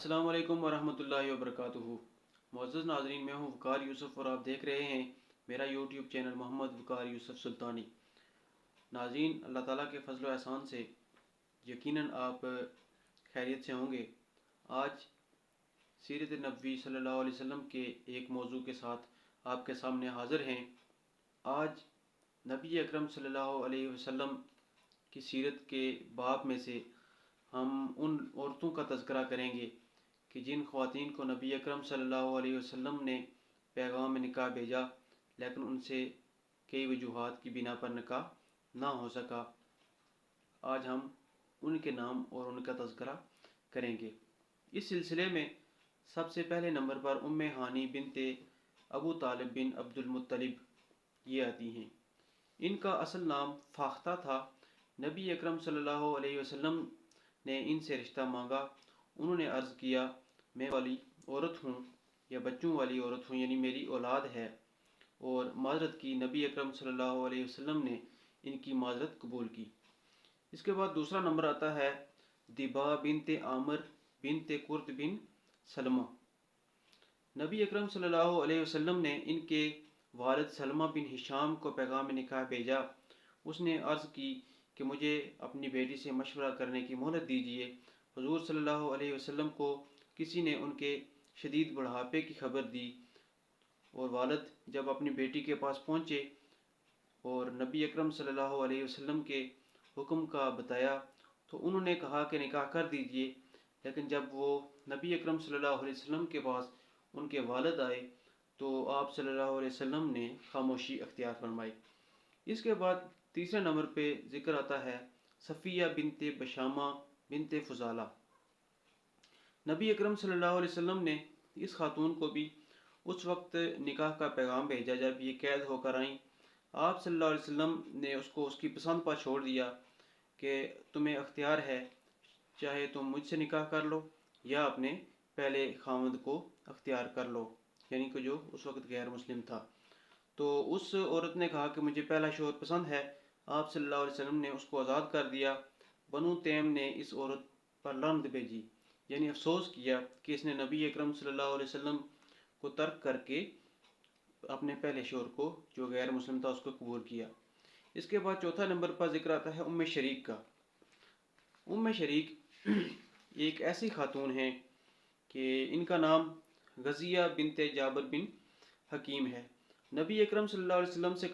السلام علیکم ورحمۃ اللہ وبرکاتہ۔ معزز ناظرین، میں ہوں وقار یوسف اور آپ دیکھ رہے ہیں میرا یوٹیوب چینل محمد وقار یوسف سلطانی۔ ناظرین، اللہ تعالیٰ کے فضل و احسان سے یقیناً آپ خیریت سے ہوں گے۔ آج سیرت نبوی صلی اللہ علیہ وسلم کے ایک موضوع کے ساتھ آپ کے سامنے حاضر ہیں۔ آج نبی اکرم صلی اللہ علیہ وسلم کی سیرت کے باب میں سے ہم ان عورتوں کا تذکرہ کریں گے کہ جن خواتین کو نبی اکرم صلی اللہ علیہ وسلم نے پیغام نکاح بھیجا، لیکن ان سے کئی وجوہات کی بنا پر نکاح نہ ہو سکا۔ آج ہم ان کے نام اور ان کا تذکرہ کریں گے۔ اس سلسلے میں سب سے پہلے نمبر پر ام ہانی بنت ابو طالب بن عبد المطلب یہ آتی ہیں۔ ان کا اصل نام فاختہ تھا۔ نبی اکرم صلی اللہ علیہ وسلم نے ان سے رشتہ مانگا۔ انہوں نے عرض کیا، میں والی عورت ہوں یا بچوں والی عورت ہوں، یعنی میری اولاد ہے، اور معذرت کی۔ نبی اکرم صلی اللہ علیہ وسلم نے ان کی معذرت قبول کی۔ اس کے بعد دوسرا نمبر آتا ہے دبا بنت عامر بنت قرط بن سلمہ۔ نبی اکرم صلی اللہ علیہ وسلم نے ان کے والد سلمہ بن ہشام کو پیغام نکاح بھیجا۔ اس نے عرض کی کہ مجھے اپنی بیٹی سے مشورہ کرنے کی مہلت دیجیے۔ حضور صلی اللہ علیہ وسلم کو کسی نے ان کے شدید بڑھاپے کی خبر دی، اور والد جب اپنی بیٹی کے پاس پہنچے اور نبی اکرم صلی اللہ علیہ وسلم کے حکم کا بتایا تو انہوں نے کہا کہ نکاح کر دیجیے۔ لیکن جب وہ نبی اکرم صلی اللہ علیہ وسلم کے پاس ان کے والد آئے تو آپ صلی اللہ علیہ وسلم نے خاموشی اختیار فرمائی۔ اس کے بعد تیسرے نمبر پہ ذکر آتا ہے صفیہ بنت بشامہ بنت فضالہ۔ نبی اکرم صلی اللہ علیہ وسلم نے اس خاتون کو بھی اس وقت نکاح کا پیغام بھیجا جب یہ قید ہو کر آئیں۔ آپ صلی اللہ علیہ وسلم نے اس کو اس کی پسند پر چھوڑ دیا کہ تمہیں اختیار ہے، چاہے تم مجھ سے نکاح کر لو یا اپنے پہلے خاوند کو اختیار کر لو، یعنی کہ جو اس وقت غیر مسلم تھا۔ تو اس عورت نے کہا کہ مجھے پہلا شوہر پسند ہے۔ آپ صلی اللہ علیہ وسلم نے اس کو آزاد کر دیا۔ بنو تیم نے اس عورت پر لعنت بھیجی، یعنی افسوس کیا کہ اس نے نبی اکرم صلی اللہ علیہ وسلم کو ترک کر کے اپنے پہلے شوہر کو جو غیر مسلم تھا اس کو قبول کیا۔ اس کے بعد چوتھا نمبر پر ذکر آتا ہے ام شریک کا۔ ام شریک ایک ایسی خاتون ہیں کہ ان کا نام غزیہ بنت جابر بن حکیم ہے۔ نبی اکرم صلی اللہ علیہ وسلم سے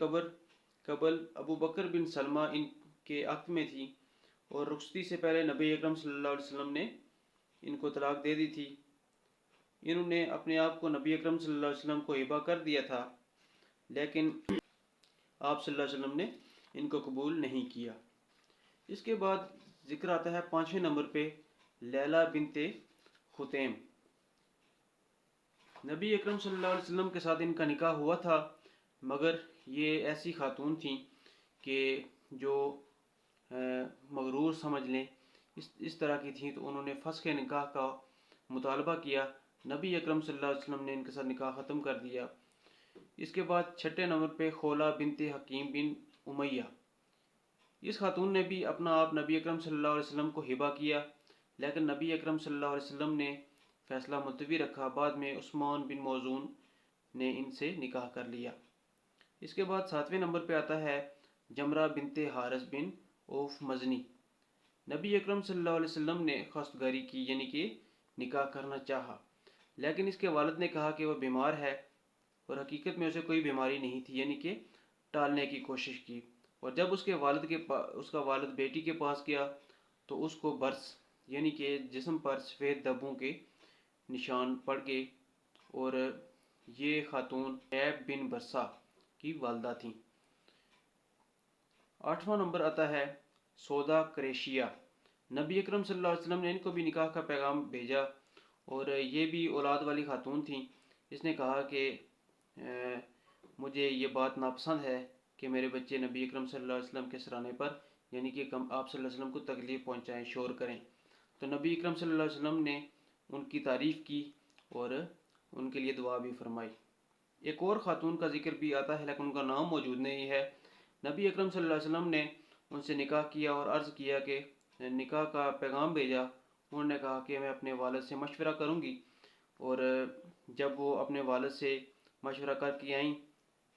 قبل ابو بکر بن سلمہ ان کے عقد میں تھی، اور رخصتی سے پہلے نبی اکرم صلی اللہ علیہ وسلم نے ان کو طلاق دے دی تھی۔ انہوں نے اپنے آپ کو نبی اکرم صلی اللہ علیہ وسلم کو ہبہ کر دیا تھا، لیکن آپ صلی اللہ علیہ وسلم نے ان کو قبول نہیں کیا۔ اس کے بعد ذکر آتا ہے پانچویں نمبر پہ لیلہ بنت خطیم۔ نبی اکرم صلی اللہ علیہ وسلم کے ساتھ ان کا نکاح ہوا تھا، مگر یہ ایسی خاتون تھیں کہ جو مغرور سمجھ لیں اس طرح کی تھیں، تو انہوں نے فسخ نکاح کا مطالبہ کیا۔ نبی اکرم صلی اللہ علیہ وسلم نے ان کے ساتھ نکاح ختم کر دیا۔ اس کے بعد چھٹے نمبر پہ خولہ بنت حکیم بن امیہ۔ اس خاتون نے بھی اپنا آپ نبی اکرم صلی اللہ علیہ وسلم کو ہبہ کیا، لیکن نبی اکرم صلی اللہ علیہ وسلم نے فیصلہ ملتوی رکھا۔ بعد میں عثمان بن موزون نے ان سے نکاح کر لیا۔ اس کے بعد ساتویں نمبر پہ آتا ہے جمرہ بنت حارث بن اوف مزنی۔ نبی اکرم صلی اللہ علیہ وسلم نے خواستگاری کی، یعنی کہ نکاح کرنا چاہا، لیکن اس کے والد نے کہا کہ وہ بیمار ہے، اور حقیقت میں اسے کوئی بیماری نہیں تھی، یعنی کہ ٹالنے کی کوشش کی۔ اور جب اس کا والد بیٹی کے پاس گیا تو اس کو برس، یعنی کہ جسم پر سفید دھبوں کے نشان پڑ گئے، اور یہ خاتون عیب بن برسا کی والدہ تھیں۔ آٹھواں نمبر آتا ہے سودا قریشیہ۔ نبی اکرم صلی اللہ علیہ وسلم نے ان کو بھی نکاح کا پیغام بھیجا، اور یہ بھی اولاد والی خاتون تھیں۔ اس نے کہا کہ مجھے یہ بات ناپسند ہے کہ میرے بچے نبی اکرم صلی اللہ علیہ وسلم کے سرانے پر، یعنی کہ آپ صلی اللہ علیہ وسلم کو تکلیف پہنچائیں، شور کریں۔ تو نبی اکرم صلی اللہ علیہ وسلم نے ان کی تعریف کی اور ان کے لیے دعا بھی فرمائی۔ ایک اور خاتون کا ذکر بھی آتا ہے، لیکن ان کا نام موجود نہیں ہے۔ نبی اکرم صلی اللہ علیہ وسلم نے ان سے نکاح کیا اور عرض کیا کہ نکاح کا پیغام بھیجا۔ انہوں نے کہا کہ میں اپنے والد سے مشورہ کروں گی، اور جب وہ اپنے والد سے مشورہ کر کے آئیں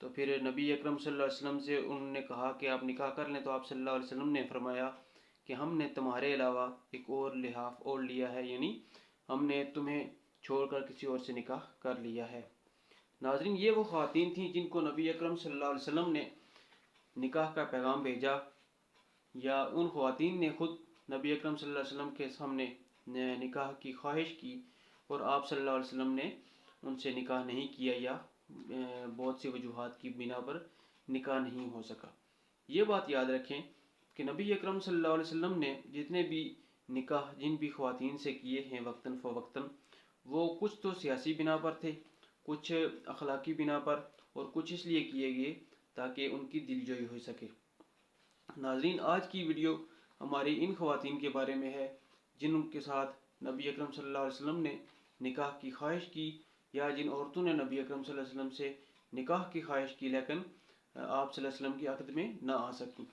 تو پھر نبی اکرم صلی اللہ علیہ وسلم سے انہوں نے کہا کہ آپ نکاح کر لیں، تو آپ صلی اللہ علیہ وسلم نے فرمایا کہ ہم نے تمہارے علاوہ ایک اور لحاف اور لیا ہے، یعنی ہم نے تمہیں چھوڑ کر کسی اور سے نکاح کر لیا ہے۔ ناظرین، یہ وہ خواتین تھیں جن کو نبی اکرم صلی اللہ علیہ وسلم نے نکاح کا پیغام بھیجا، یا ان خواتین نے خود نبی اکرم صلی اللہ علیہ وسلم کے سامنے نکاح کی خواہش کی اور آپ صلی اللہ علیہ وسلم نے ان سے نکاح نہیں کیا، یا بہت سی وجوہات کی بنا پر نکاح نہیں ہو سکا۔ یہ بات یاد رکھیں کہ نبی اکرم صلی اللہ علیہ وسلم نے جتنے بھی نکاح جن بھی خواتین سے کیے ہیں وقتاً فوقتاً، وہ کچھ تو سیاسی بنا پر تھے، کچھ اخلاقی بنا پر، اور کچھ اس لیے کیے گئے تاکہ ان کی دل جوئی ہو سکے۔ ناظرین، آج کی ویڈیو ہماری ان خواتین کے بارے میں ہے جن کے ساتھ نبی اکرم صلی اللہ علیہ وسلم نے نکاح کی خواہش کی، یا جن عورتوں نے نبی اکرم صلی اللہ علیہ وسلم سے نکاح کی خواہش کی لیکن آپ صلی اللہ علیہ وسلم کی عقد میں نہ آ سکیں۔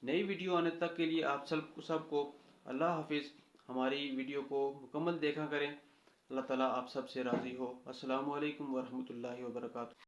نئی ویڈیو آنے تک کے لیے آپ سب کو اللہ حافظ۔ ہماری ویڈیو کو مکمل دیکھا کریں۔ اللہ تعالیٰ آپ سب سے راضی ہو۔ السلام علیکم ورحمۃ اللہ وبرکاتہ۔